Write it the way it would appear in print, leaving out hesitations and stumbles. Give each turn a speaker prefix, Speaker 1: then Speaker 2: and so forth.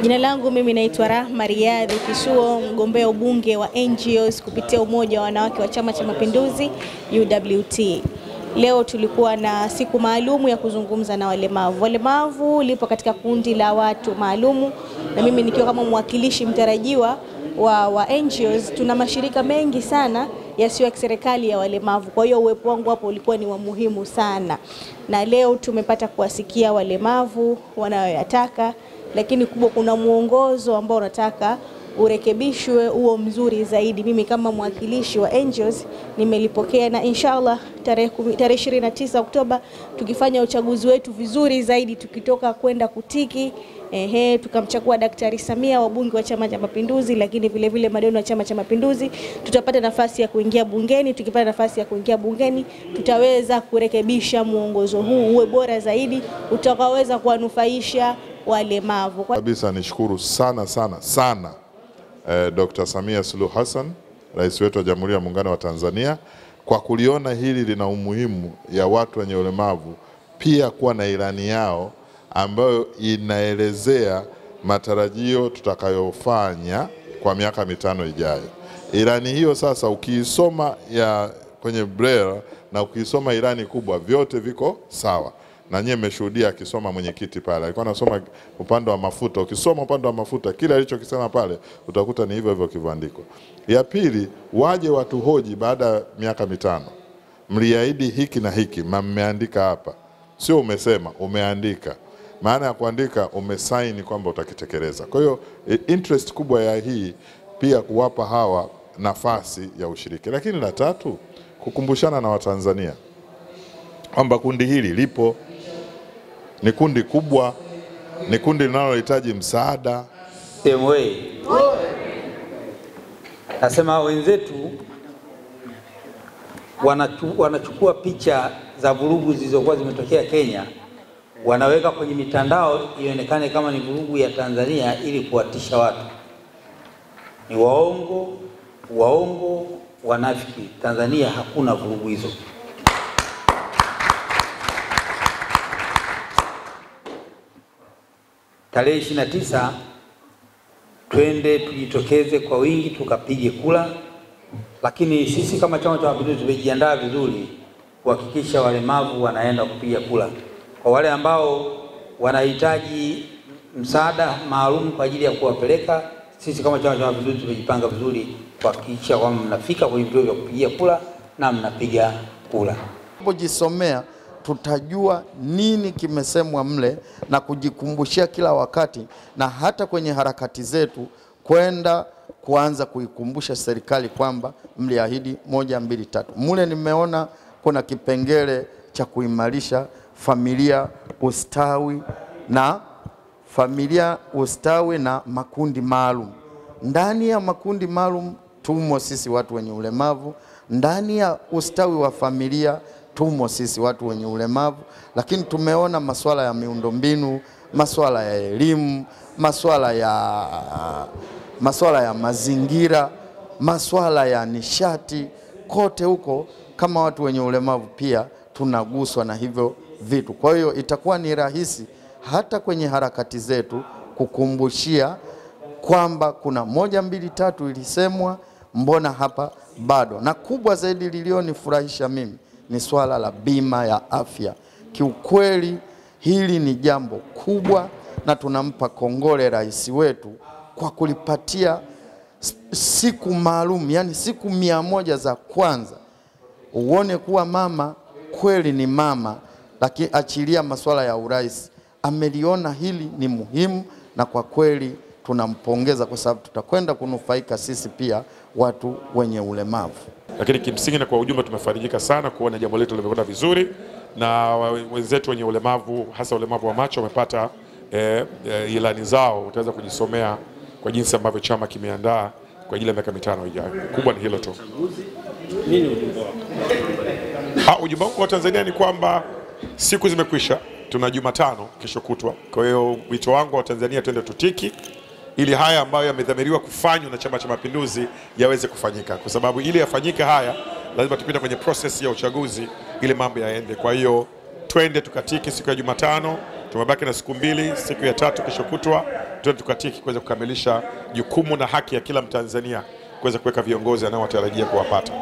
Speaker 1: Jina langu mimi naitwa Rahma Riyadhi Kisuo, mgombea ubunge wa NGOs kupitia Umoja wa Wanawake wa Chama cha Mapinduzi UWT. Leo tulikuwa na siku maalumu ya kuzungumza na walemavu. Walemavu lipo katika kundi la watu maalumu, na mimi nikiwa kama mwakilishi mtarajiwa wa NGOs. Tuna mashirika mengi sana yasiyo ya kiserikali ya walemavu. Kwa hiyo uwepo wangu hapo ulikuwa ni wa muhimu sana. Na leo tumepata kuwasikia walemavu wanayoyataka, lakini kubwa kuna muongozo ambao nataka urekebishwe uo mzuri zaidi. Mimi kama mwakilishi wa NGOs nimelipokea, na inshallah tarehe 29 Oktoba tukifanya uchaguzi wetu vizuri zaidi, tukitoka kwenda kutiki tukamchagua Daktari Samia, wabunge wa Chama cha Mapinduzi, lakini vile vile madiwani wa Chama cha Mapinduzi, tutapata nafasi ya kuingia bungeni. Tukipata nafasi ya kuingia bungeni, tutaweza kurekebisha muongozo huu uwe bora zaidi, utakaweza kuwanufaisha walemavu.
Speaker 2: Kabisa nishukuru sana Dr. Samia Suluhu Hassan, rais wetu wa Jamhuri ya Muungano wa Tanzania, kwa kuliona hili lina umuhimu ya watu wenye ulemavu pia kuwa na ilani yao ambayo inaelezea matarajio tutakayofanya kwa miaka 5 ijayo. Ilani hiyo sasa ukiisoma ya kwenye Braille na ukiisoma ilani kubwa, vyote viko sawa. Na nyie mmeshuhudia akisoma mwenyekiti pale, alikuwa anasoma upande wa mafuta. Ukisoma upande wa mafuta, kile alichokisema pale utakuta ni hivyo hivyo kivandiko. Ya pili, waje watu hoji baada ya miaka 5. Mliahidi hiki na hiki, mmeandika hapa. Sio umesema, umeandika. Maana ya kuandika, umesaini kwamba utakitekeleza. Kwa hiyo interest kubwa ya hii pia kuwapa hawa nafasi ya ushiriki. Lakini la tatu, kukumbushana na Watanzania kwamba kundi hili lipo, ni kundi kubwa, ni kundi linalohitaji msaada.
Speaker 3: Nasema wenzetu wanachukua picha za vurugu zilizokuwa zimetokea Kenya, wanaweka kwenye mitandao ionekane kama ni vurugu ya Tanzania ili kuwatisha watu. Ni waongo, wanafiki. Tanzania hakuna vurugu hizo. Tarehe 29 twende tujitokeze kwa wingi tukapige kula, lakini sisi kama Chama cha Mapinduzi tumejiandaa vizuri kuhakikisha walemavu wanaenda kupiga kula. Kwa wale ambao wanahitaji msaada maalum kwa ajili ya kuwapeleka, sisi kama Chama cha Mapinduzi tumejipanga vizuri kuhakikisha kwamba mnafika kwenye vituo vya kupigia kula na mnapiga kula.
Speaker 4: Tunapojisomea tutajua nini kimesemwa mle na kujikumbushia kila wakati, na hata kwenye harakati zetu kwenda kuanza kuikumbusha serikali kwamba mliahidi 1, 2, 3. Mule nimeona kuna kipengele cha kuimarisha familia, ustawi na makundi maalum. Ndani ya makundi maalum tumo sisi watu wenye ulemavu, ndani ya ustawi wa familia tumo sisi watu wenye ulemavu, lakini tumeona masuala ya miundombinu, masuala ya elimu, masuala ya mazingira, masuala ya nishati, kote huko kama watu wenye ulemavu pia tunaguswa na hivyo vitu. Kwa hiyo itakuwa ni rahisi hata kwenye harakati zetu kukumbushia kwamba kuna 1, 2, 3 ilisemwa, mbona hapa bado. Na kubwa zaidi lilionifurahisha mimi ni swala la bima ya afya. Kiukweli hili ni jambo kubwa, na tunampa kongole rais wetu kwa kulipatia siku maalum, yani siku 100 za kwanza. Uone kuwa mama kweli ni mama, lakini achilia masuala ya urais, ameliona hili ni muhimu, na kwa kweli tunampongeza kwa sababu tutakwenda kunufaika sisi pia watu wenye ulemavu.
Speaker 5: Lakini kimsingi na kwa ujumla tumefarijika sana kuona jambo letu limekwenda vizuri, na wenzetu wenye ulemavu, hasa ulemavu wa macho, wamepata ilani zao. Utaweza kujisomea kwa jinsi ambavyo chama kimeandaa kwa ajili ya miaka 5 ijayo. Kubwa ni hilo tu.
Speaker 6: Nini ujumbe wako?
Speaker 5: Ujumbe wangu kwa Tanzania ni kwamba siku zimekwisha, tuna Jumatano kesho kutwa. Kwa hiyo wito wangu wa Tanzania, twende tutiki ili haya ambayo yamedhamiriwa kufanywa na Chama cha Mapinduzi yaweze kufanyika, kwa sababu ili yafanyike haya lazima tupite kwenye process ya uchaguzi ili mambo yaende. Kwa hiyo twende tukatiki siku ya Jumatano Tumebaki na siku mbili, siku ya tatu kesho kutwa tuende tukatiki kuweza kukamilisha jukumu na haki ya kila Mtanzania kuweza kuweka viongozi anaowatarajia kuwapata.